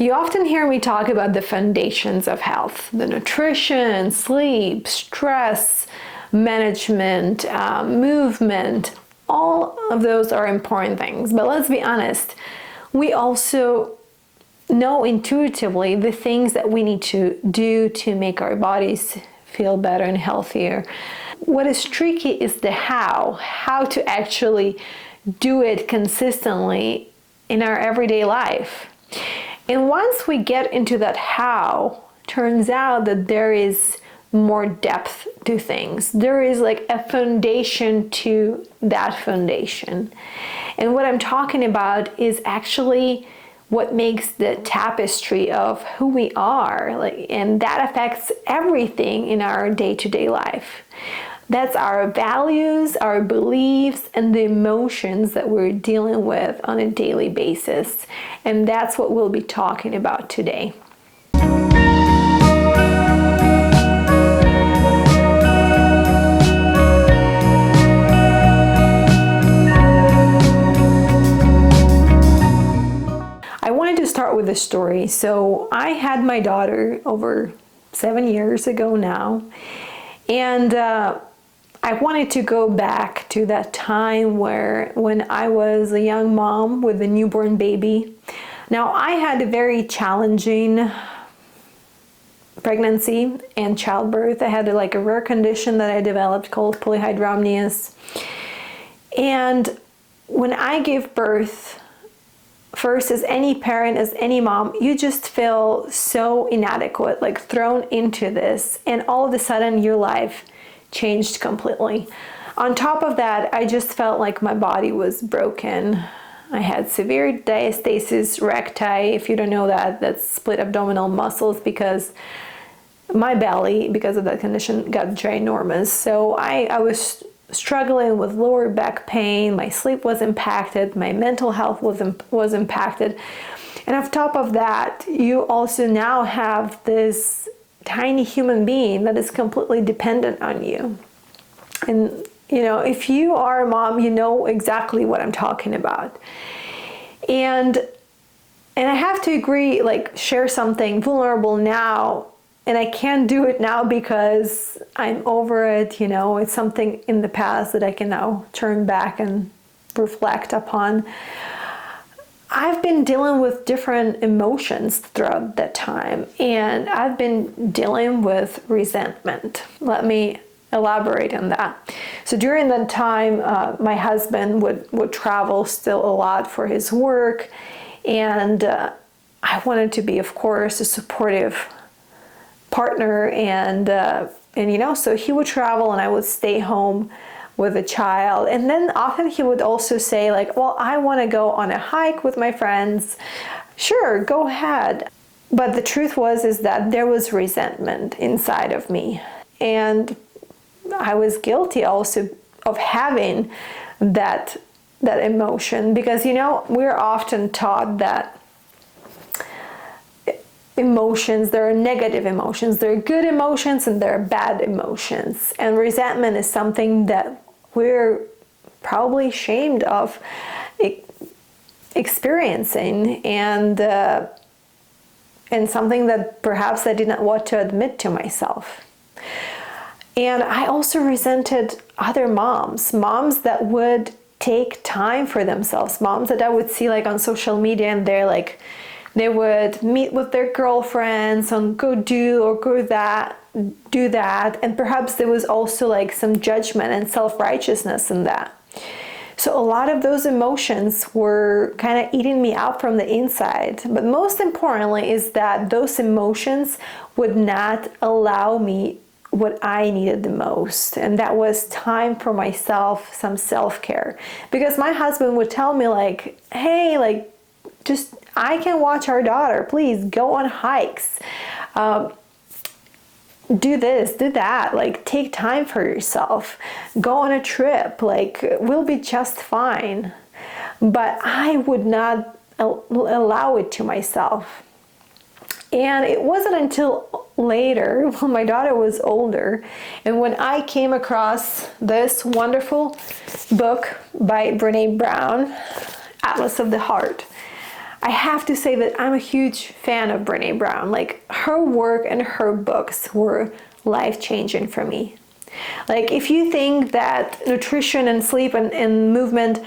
You often hear me talk about the foundations of health, the nutrition, sleep, stress management, movement. All of those are important things. But let's be honest, we also know intuitively the things that we need to do to make our bodies feel better and healthier. What is tricky is the how to actually do it consistently in our everyday life. And once we get into that how, turns out that there is more depth to things. There is like a foundation to that foundation. And what I'm talking about is actually what makes the tapestry of who we are, and that affects everything in our day-to-day life. That's our values, our beliefs, and the emotions that we're dealing with on a daily basis. And that's what we'll be talking about today. I wanted to start with a story. So I had my daughter over 7 years ago now, and I wanted to go back to that time when I was a young mom with a newborn baby. Now, I had a very challenging pregnancy and childbirth. I had a rare condition that I developed called polyhydramnios. And when I gave birth, first, as any parent, as any mom, you just feel so inadequate, thrown into this, and all of a sudden your life changed completely. On top of that, I just felt like my body was broken. I had severe diastasis recti. If you don't know that, that's split abdominal muscles, because my belly, because of that condition, got ginormous. So I was struggling with lower back pain. My sleep was impacted. My mental health was impacted. And on top of that, you also now have this tiny human being that is completely dependent on you. And if you are a mom, you know exactly what I'm talking about. And I have to agree, share something vulnerable now, and I can't do it now because I'm over it. It's something in the past that I can now turn back and reflect upon. I've been dealing with different emotions throughout that time, and I've been dealing with resentment. Let me elaborate on that. So during that time, my husband would travel still a lot for his work, and I wanted to be, of course, a supportive partner, and so he would travel and I would stay home with a child. And then often he would also say well, I want to go on a hike with my friends. Sure, go ahead. But the truth is that there was resentment inside of me. And I was guilty also of having that emotion, because we're often taught that emotions, there are negative emotions, there are good emotions, and there are bad emotions. And resentment is something that we're probably ashamed of experiencing, and something that perhaps I did not want to admit to myself. And I also resented other moms that would take time for themselves, moms that I would see on social media, and they would meet with their girlfriends and go do that, and perhaps there was also some judgment and self-righteousness in that. So a lot of those emotions were kind of eating me out from the inside. But most importantly is that those emotions would not allow me what I needed the most, and that was time for myself, some self-care. Because my husband would tell me hey, just I can watch our daughter, please go on hikes, do this, do that, take time for yourself, go on a trip, we'll be just fine. But I would not allow it to myself. And it wasn't until later, when my daughter was older, and when I came across this wonderful book by Brene Brown, Atlas of the Heart, I have to say that I'm a huge fan of Brené Brown. Like, her work and her books were life-changing for me. Like, if you think that nutrition and sleep and movement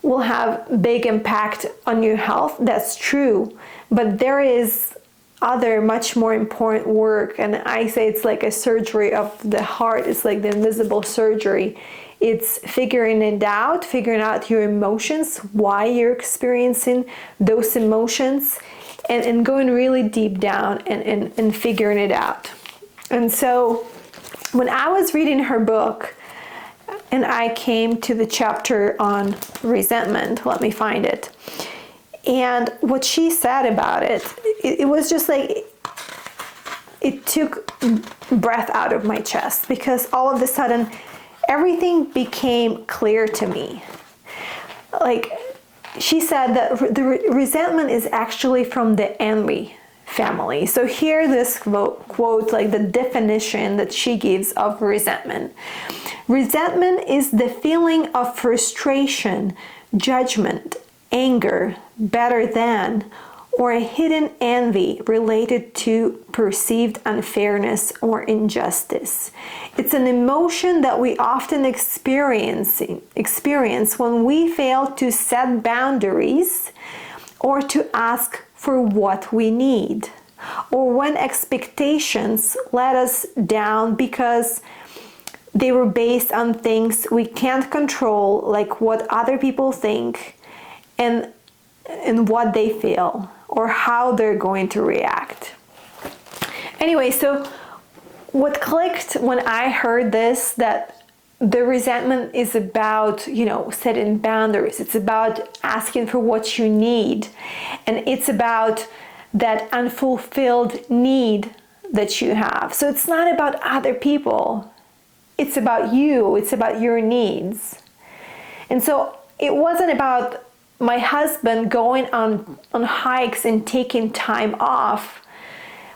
will have big impact on your health, that's true. But there is other much more important work, and I say it's like a surgery of the heart. It's like the invisible surgery. It's figuring out your emotions, why you're experiencing those emotions, and going really deep down and figuring it out. And so when I was reading her book and I came to the chapter on resentment, let me find it. And what she said about it was just like, it took breath out of my chest, because all of a sudden everything became clear to me. Like, she said that the resentment is actually from the envy family. So here this quote, like the definition that she gives of resentment. Resentment is the feeling of frustration, judgment, anger, better than, or a hidden envy related to perceived unfairness or injustice. It's an emotion that we often experience when we fail to set boundaries or to ask for what we need, or when expectations let us down because they were based on things we can't control, like what other people think and what they feel, or how they're going to react. Anyway, so what clicked when I heard this, that the resentment is about, setting boundaries. It's about asking for what you need. And it's about that unfulfilled need that you have. So it's not about other people. It's about you. It's about your needs. And so it wasn't about my husband going on hikes and taking time off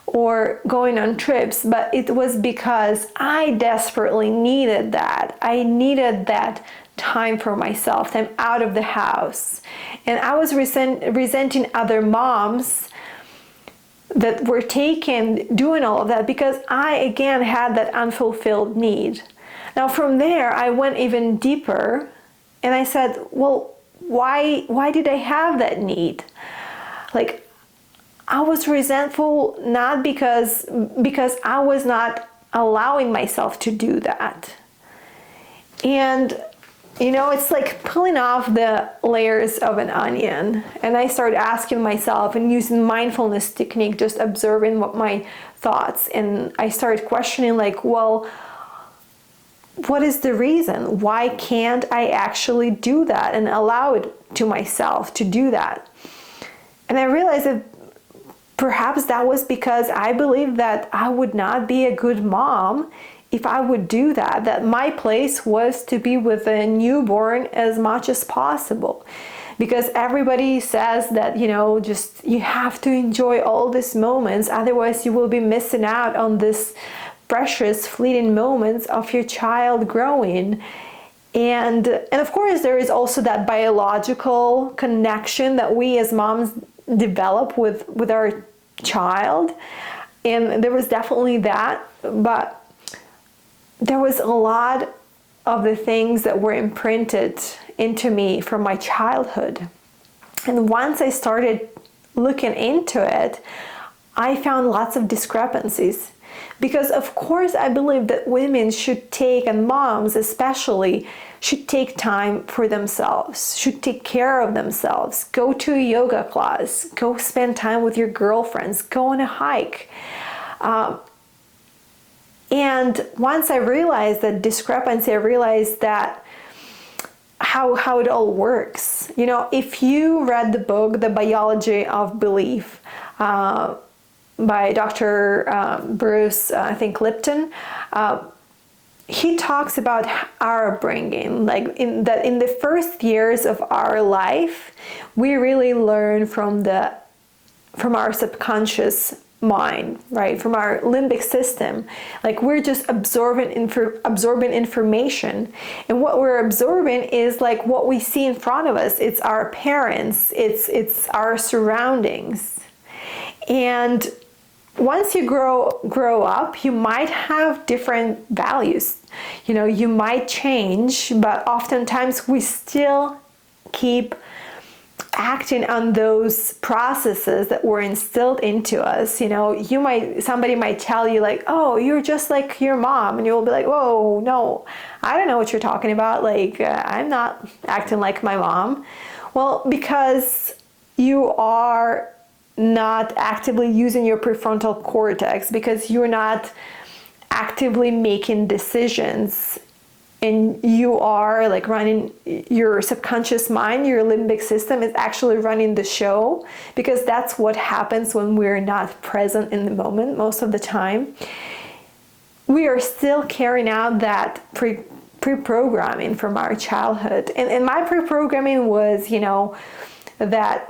or going on trips, but it was because I desperately needed that. I needed that time for myself, time out of the house. And I was resenting other moms that were doing all of that, because I, again, had that unfulfilled need. Now from there, I went even deeper and I said, well, why did I have that need? Like, I was resentful not because I was not allowing myself to do that. And it's like pulling off the layers of an onion. And I started asking myself and using mindfulness technique, just observing what my thoughts, and I started questioning, like, well, what is the reason? Why can't I actually do that and allow it to myself to do that? And I realized that perhaps that was because I believed that I would not be a good mom if I would do that, that my place was to be with a newborn as much as possible. Because everybody says that, just you have to enjoy all these moments, otherwise you will be missing out on this precious fleeting moments of your child growing. And of course there is also that biological connection that we as moms develop with our child, and there was definitely that, but there was a lot of the things that were imprinted into me from my childhood. And once I started looking into it, I found lots of discrepancies. Because of course I believe that women should take, and moms especially, should take time for themselves, should take care of themselves, go to a yoga class, go spend time with your girlfriends, go on a hike. And once I realized that discrepancy, I realized that how it all works. If you read the book, The Biology of Belief, by Dr. Bruce, I think Lipton, he talks about our upbringing, like in the first years of our life, we really learn from our subconscious mind, right? From our limbic system. Like we're just absorbing information. And what we're absorbing is like what we see in front of us. It's our parents, it's our surroundings. And once you grow up, you might have different values. You know, you might change, but oftentimes we still keep acting on those processes that were instilled into us. You know, somebody might tell you like, oh, you're just like your mom, and you'll be like, whoa, no, I don't know what you're talking about. Like, I'm not acting like my mom. Well, because you are not actively using your prefrontal cortex, because you're not actively making decisions, and you are like running your subconscious mind, your limbic system is actually running the show, because that's what happens when we're not present in the moment most of the time. We are still carrying out that pre-programming from our childhood. And my pre-programming was, you know, that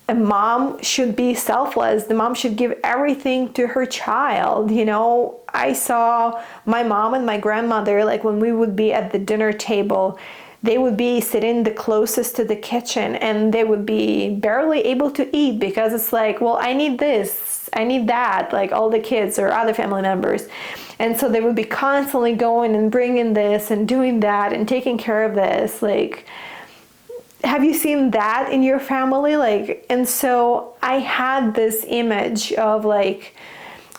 a mom should be selfless. The mom should give everything to her child. You know, I saw my mom and my grandmother, like when we would be at the dinner table, they would be sitting the closest to the kitchen, and they would be barely able to eat, because it's like, well, I need this, I need that, like all the kids or other family members. And so they would be constantly going and bringing this and doing that and taking care of this. Like, have you seen that in your family? Like, and so I had this image of like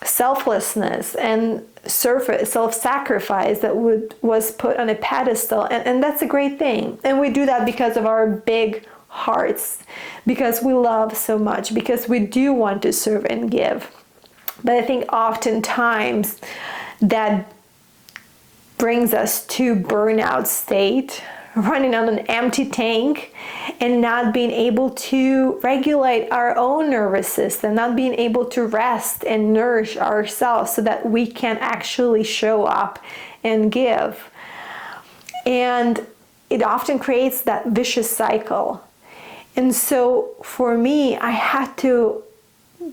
selflessness and self-sacrifice that was put on a pedestal, and that's a great thing. And we do that because of our big hearts, because we love so much, because we do want to serve and give. But I think oftentimes that brings us to burnout state, running on an empty tank, and not being able to regulate our own nervous system, not being able to rest and nourish ourselves so that we can actually show up and give. And it often creates that vicious cycle. And so for me, I had to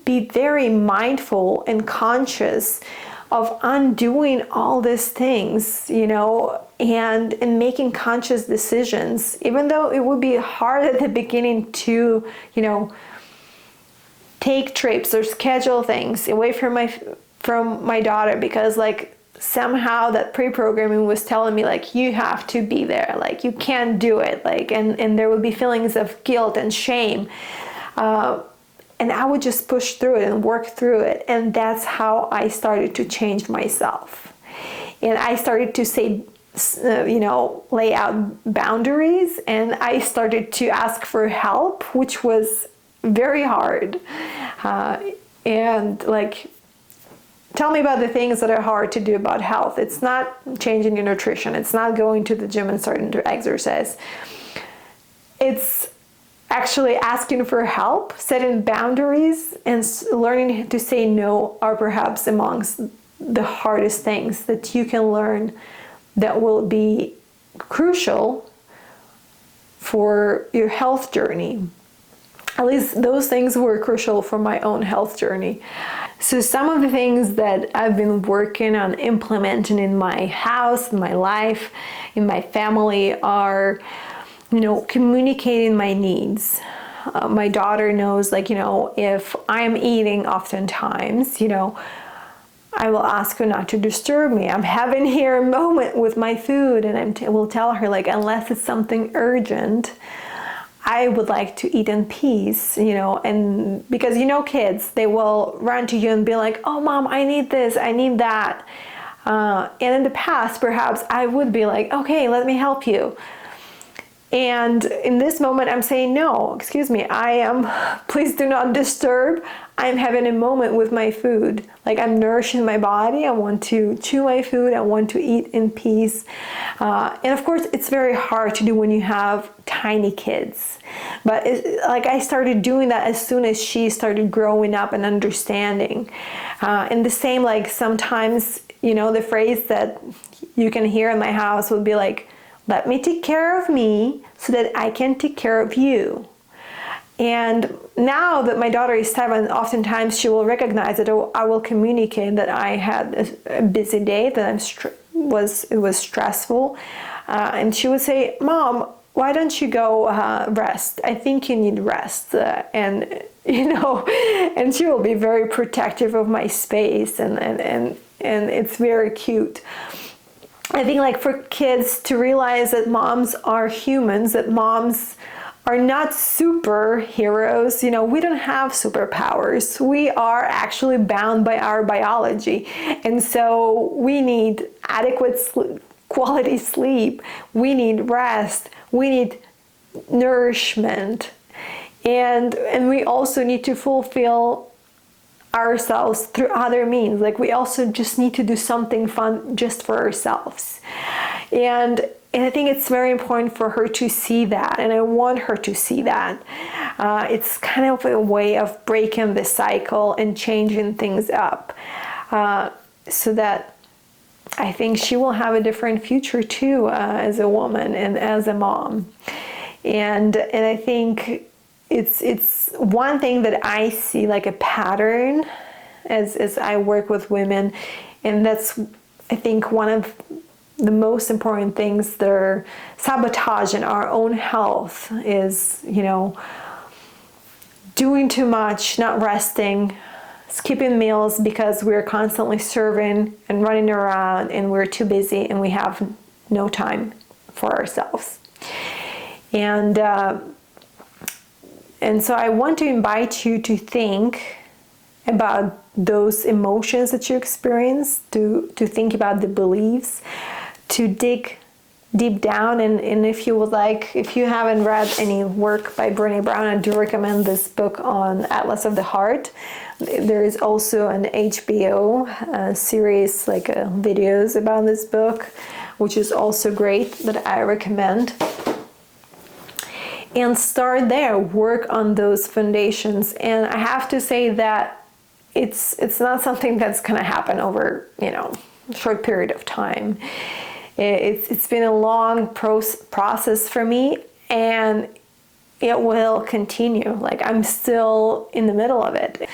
be very mindful and conscious of undoing all these things, you know, and making conscious decisions, even though it would be hard at the beginning to, you know, take trips or schedule things away from my daughter, because like somehow that pre-programming was telling me like, you have to be there, like you can't do it, like, and there would be feelings of guilt and shame. And I would just push through it and work through it. And that's how I started to change myself. And I started to say, you know, lay out boundaries. And I started to ask for help, which was very hard. And like, tell me about the things that are hard to do about health. It's not changing your nutrition. It's not going to the gym and starting to exercise. It's actually asking for help, setting boundaries, and learning to say no are perhaps amongst the hardest things that you can learn that will be crucial for your health journey. At least those things were crucial for my own health journey. So some of the things that I've been working on implementing in my house, in my life, in my family are, you know, communicating my needs. My daughter knows, like, you know, if I'm eating oftentimes, you know, I will ask her not to disturb me. I'm having here a moment with my food, and I will tell her, like, unless it's something urgent, I would like to eat in peace, you know. And because, you know, kids, they will run to you and be like, oh, mom, I need this, I need that. And in the past, perhaps I would be like, okay, let me help you. And in this moment, I'm saying, no, excuse me, please do not disturb. I'm having a moment with my food. Like, I'm nourishing my body. I want to chew my food. I want to eat in peace. And of course, it's very hard to do when you have tiny kids. But like, I started doing that as soon as she started growing up and understanding. And the same, like, sometimes, you know, the phrase that you can hear in my house would be like, let me take care of me so that I can take care of you. And now that my daughter is 7, oftentimes she will recognize that I will communicate that I had a busy day, that it was stressful, and she would say, "Mom, why don't you go rest? I think you need rest." And and she will be very protective of my space, and it's very cute. I think like for kids to realize that moms are humans, that moms are not superheroes. We don't have superpowers. We are actually bound by our biology. And so we need adequate quality sleep. We need rest. We need nourishment. And we also need to fulfill ourselves through other means. Like we also just need to do something fun just for ourselves. And I think it's very important for her to see that, and I want her to see that. It's kind of a way of breaking the cycle and changing things up, so that I think she will have a different future too, as a woman and as a mom. And I think it's one thing that I see like a pattern as I work with women, and that's, I think, one of the most important things that are sabotaging our own health is, doing too much, not resting, skipping meals because we're constantly serving and running around and we're too busy and we have no time for ourselves. And so I want to invite you to think about those emotions that you experience, to think about the beliefs, to dig deep down. And if you would like, if you haven't read any work by Brené Brown, I do recommend this book on Atlas of the Heart. There is also an HBO series, like videos about this book, which is also great, that I recommend. And start there, work on those foundations. And I have to say that it's not something that's going to happen over, a short period of time. It's been a long process for me, and it will continue. Like I'm still in the middle of it.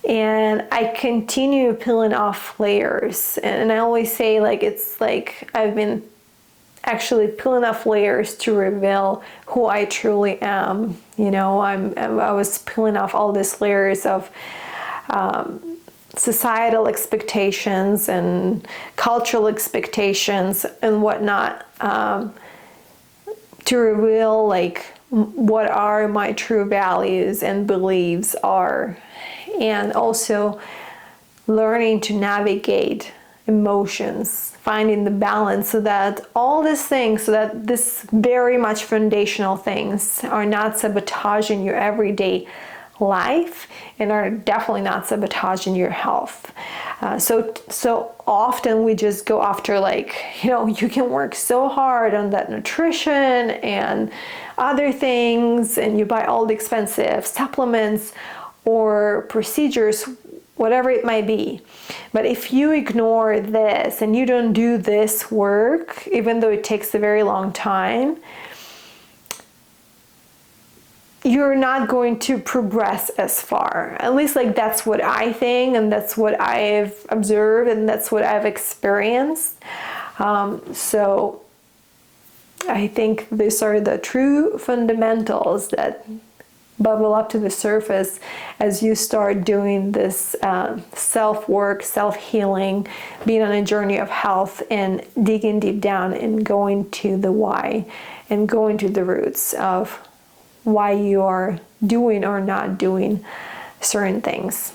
And I continue peeling off layers. And I always say, like, it's like I've been actually peeling off layers to reveal who I truly am. I was peeling off all these layers of societal expectations and cultural expectations and whatnot, to reveal like what are my true values and beliefs are, and also learning to navigate emotions, finding the balance, so that all these things, so that this very much foundational things are not sabotaging your everyday life and are definitely not sabotaging your health. So often we just go after, like, you can work so hard on that nutrition and other things, and you buy all the expensive supplements or procedures, whatever it might be. But if you ignore this and you don't do this work, even though it takes a very long time, you're not going to progress as far. At least, like, that's what I think, and that's what I've observed, and that's what I've experienced. So I think these are the true fundamentals that bubble up to the surface as you start doing this self-work, self-healing, being on a journey of health, and digging deep down and going to the why and going to the roots of why you are doing or not doing certain things.